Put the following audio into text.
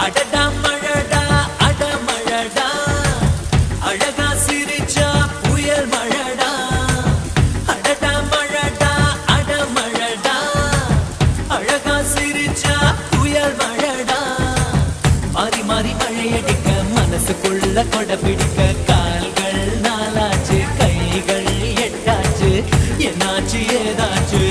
அடடா மழடா அடமழடா அழகா சிரிச்சா புயல் மழடா அடடா மழடா அடமழடா அழகா சிரிச்சா புயல் மழடா மாறி மாறி மழையடிக்க மனசுக்குள்ள கொடை பிடிக்க கால்கள் நாலாச்சு கைகள் எட்டாச்சு என்னாச்சு ஏதாச்சு